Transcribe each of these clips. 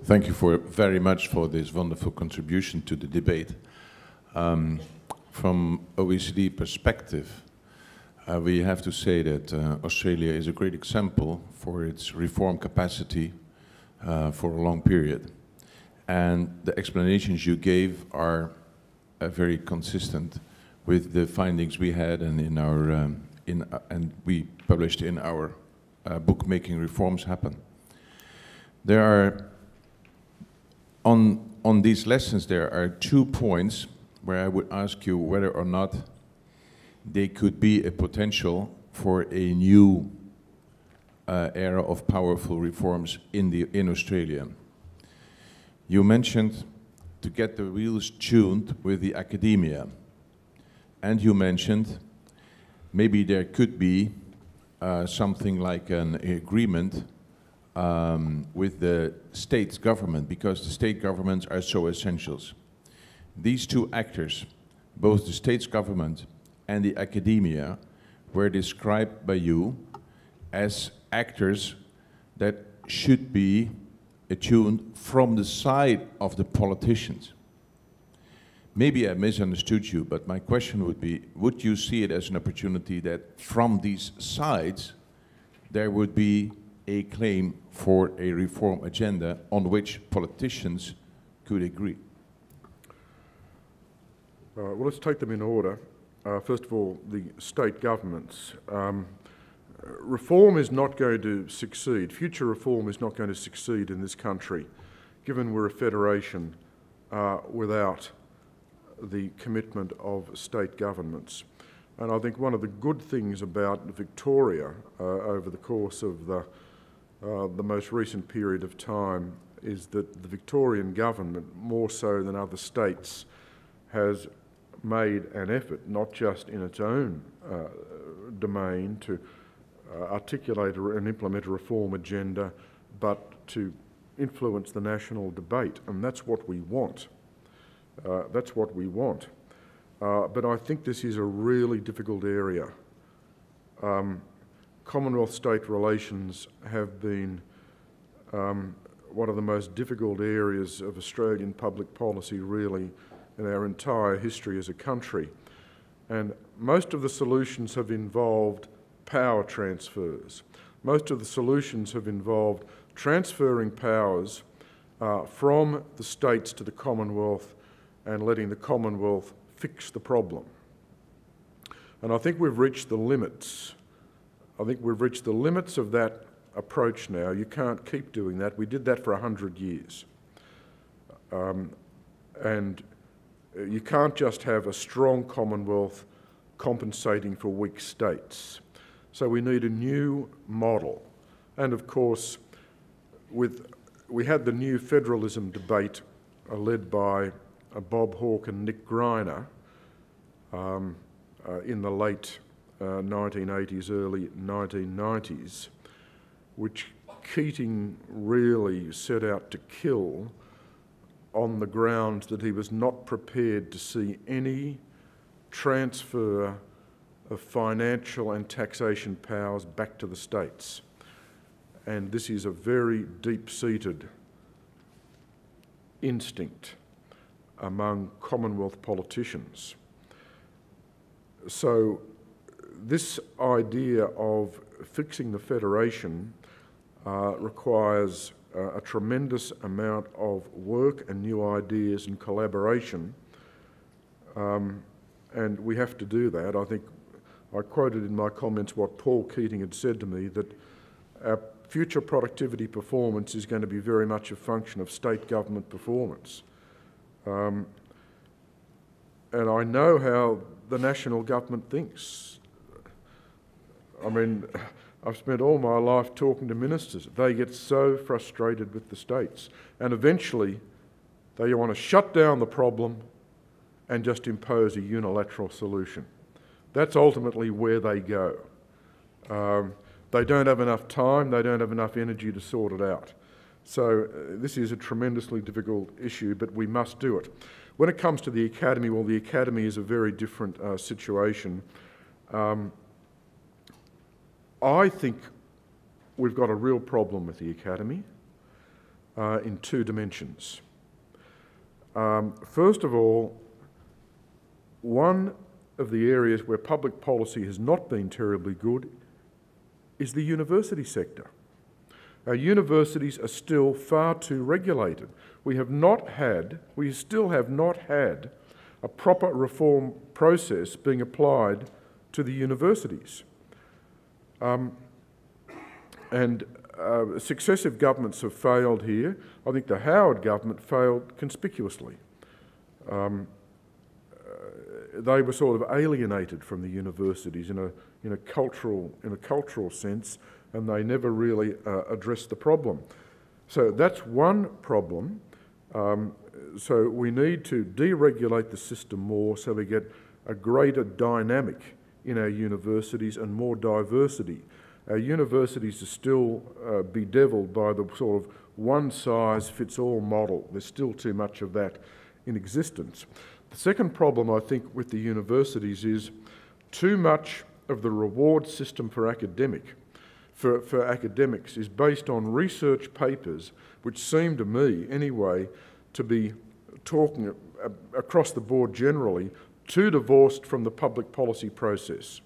Thank you very much for this wonderful contribution to the debate. From OECD perspective, we have to say that Australia is a great example for its reform capacity for a long period. And the explanations you gave are very consistent with the findings we had and in our and we published in our book Making Reforms Happen. There are on these lessons there are 2 points where I would ask you whether or not they could be a potential for a new era of powerful reforms in Australia. You mentioned to get the wheels tuned with the academia, and you mentioned maybe there could be something like an agreement with the state government, because the state governments are so essential. These 2 actors, both the state government and the academia, were described by you as actors that should be attuned from the side of the politicians. Maybe I misunderstood you, but my question would be, would you see it as an opportunity that from these sides there would be a claim for a reform agenda on which politicians could agree? Well, let's take them in order. First of all, the state governments. Reform is not going to succeed. Future reform is not going to succeed in this country, given we're a federation without the commitment of state governments. And I think one of the good things about Victoria over the course of the most recent period of time is that the Victorian government, more so than other states, has made an effort, not just in its own domain, to articulate and implement a reform agenda, but to influence the national debate, and that's what we want. That's what we want. But I think this is a really difficult area. Commonwealth-state relations have been one of the most difficult areas of Australian public policy, really, in our entire history as a country. And most of the solutions have involved power transfers. Most of the solutions have involved transferring powers from the states to the Commonwealth and letting the Commonwealth fix the problem. And I think we've reached the limits. I think we've reached the limits of that approach now. You can't keep doing that. We did that for 100 years. And you can't just have a strong Commonwealth compensating for weak states. So we need a new model. And of course, we had the new federalism debate led by Bob Hawke and Nick Greiner in the late 1980s, early 1990s, which Keating really set out to kill on the grounds that he was not prepared to see any transfer of financial and taxation powers back to the states. And this is a very deep-seated instinct among Commonwealth politicians. So this idea of fixing the federation requires a tremendous amount of work and new ideas and collaboration, and we have to do that. I think I quoted in my comments what Paul Keating had said to me, that our future productivity performance is going to be very much a function of state government performance. And I know how the national government thinks. I mean, I've spent all my life talking to ministers. They get so frustrated with the states, and eventually they want to shut down the problem and just impose a unilateral solution. That's ultimately where they go. They don't have enough time, they don't have enough energy to sort it out. So this is a tremendously difficult issue, but we must do it. When it comes to the Academy, well, the Academy is a very different situation. I think we've got a real problem with the Academy. in two dimensions. First of all, one of the areas where public policy has not been terribly good is the university sector. Our universities are still far too regulated. We still have not had a proper reform process being applied to the universities. Successive governments have failed here. I think the Howard government failed conspicuously. They were sort of alienated from the universities in a cultural sense, and they never really addressed the problem. So that's one problem. So we need to deregulate the system more so we get a greater dynamic in our universities and more diversity. Our universities are still bedeviled by the sort of one-size-fits-all model. There's still too much of that in existence. The second problem, I think, with the universities is too much of the reward system for academics is based on research papers which seem to me, anyway, to be talking across the board generally, too divorced from the public policy process.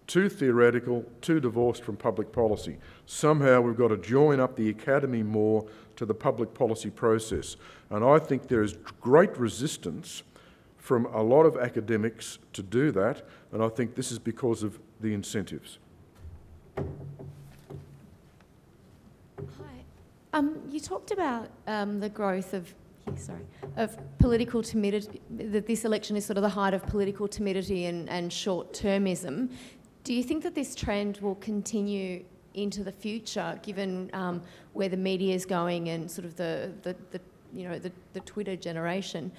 Too theoretical, too divorced from public policy. Somehow we've got to join up the academy more to the public policy process. And I think there is great resistance from a lot of academics to do that, and I think this is because of the incentives. Hi. You talked about the growth of political timidity, that this election is sort of the height of political timidity and short-termism. Do you think that this trend will continue into the future, given where the media is going and sort of the Twitter generation?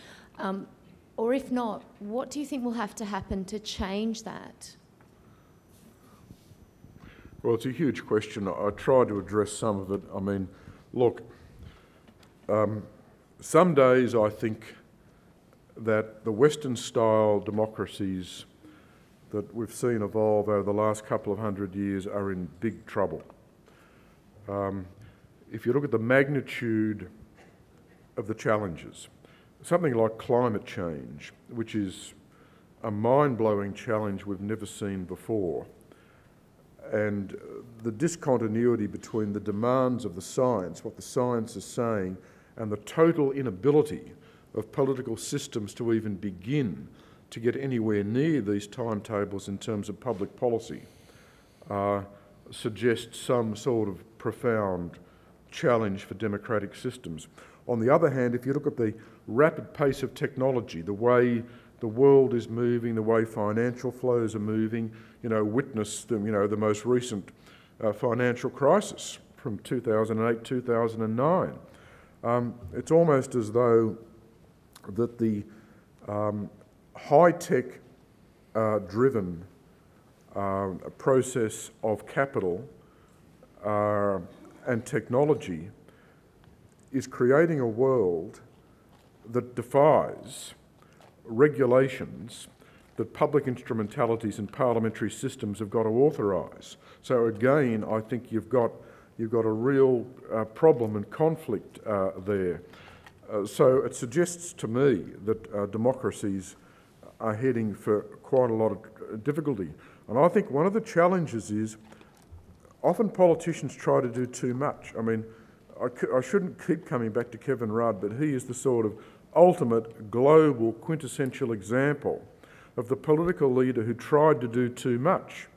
Or if not, what do you think will have to happen to change that? Well, it's a huge question. I tried to address some of it. I mean, look, some days I think that the Western-style democracies that we've seen evolve over the last couple of 100 years are in big trouble. If you look at the magnitude of the challenges, something like climate change, which is a mind-blowing challenge we've never seen before, and the discontinuity between the demands of the science, what the science is saying, and the total inability of political systems to even begin to get anywhere near these timetables in terms of public policy, suggests some sort of profound challenge for democratic systems. On the other hand, if you look at the rapid pace of technology, the way the world is moving, the way financial flows are moving, witness the most recent financial crisis from 2008, 2009. It's almost as though that the high-tech driven process of capital and technology is creating a world that defies regulations that public instrumentalities and parliamentary systems have got to authorise. So again, I think you've got a real problem and conflict there. So it suggests to me that democracies are heading for quite a lot of difficulty. And I think one of the challenges is often politicians try to do too much. I mean, I shouldn't keep coming back to Kevin Rudd, but he is the sort of ultimate global quintessential example of the political leader who tried to do too much.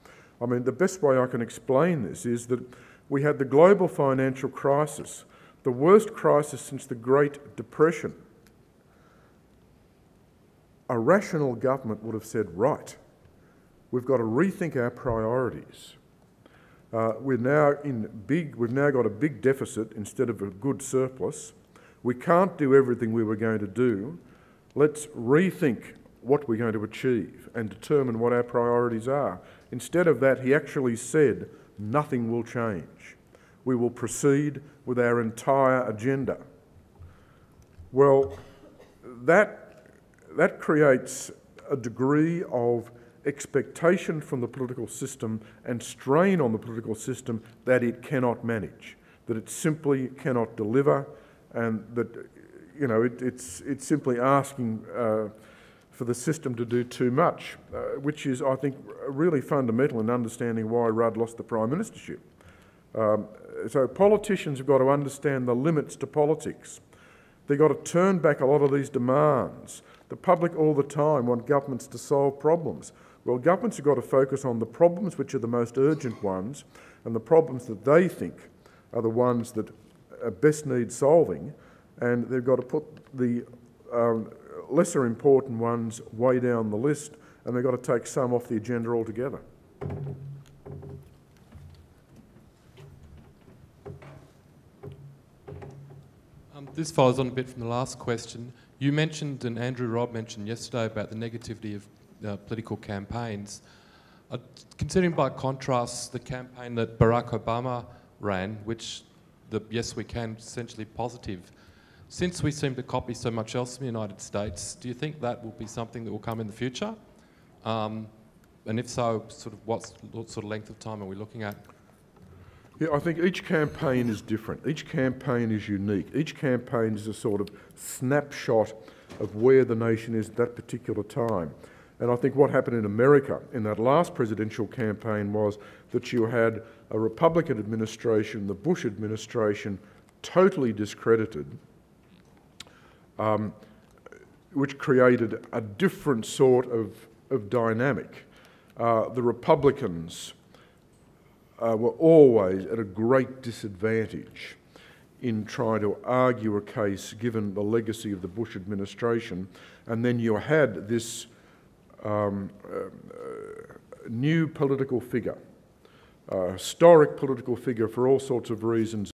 I mean, the best way I can explain this is that we had the global financial crisis, the worst crisis since the Great Depression. A rational government would have said, right, we've got to rethink our priorities. We've now got a big deficit instead of a good surplus. We can't do everything we were going to do. Let's rethink what we're going to achieve and determine what our priorities are. Instead of that, he actually said, nothing will change. We will proceed with our entire agenda. Well, that creates a degree of expectation from the political system and strain on the political system that it cannot manage, that it simply cannot deliver, and that, you know, it's simply asking for the system to do too much, which is, I think, really fundamental in understanding why Rudd lost the Prime Ministership. So politicians have got to understand the limits to politics. They've got to turn back a lot of these demands. The public all the time want governments to solve problems. Well, governments have got to focus on the problems which are the most urgent ones, and the problems that they think are the ones that best need solving, and they've got to put the lesser important ones way down the list, and they've got to take some off the agenda altogether. This follows on a bit from the last question. You mentioned, and Andrew Robb mentioned yesterday, about the negativity of political campaigns. Considering by contrast the campaign that Barack Obama ran, which the Yes We Can essentially positive, since we seem to copy so much else in the United States, do you think that will be something that will come in the future? And if so, sort of what sort of length of time are we looking at? Yeah, I think each campaign is different. Each campaign is unique. Each campaign is a sort of snapshot of where the nation is at that particular time. And I think what happened in America in that last presidential campaign was that you had a Republican administration, the Bush administration, totally discredited, which created a different sort of dynamic. The Republicans were always at a great disadvantage in trying to argue a case given the legacy of the Bush administration. And then you had this new political figure, historic political figure for all sorts of reasons,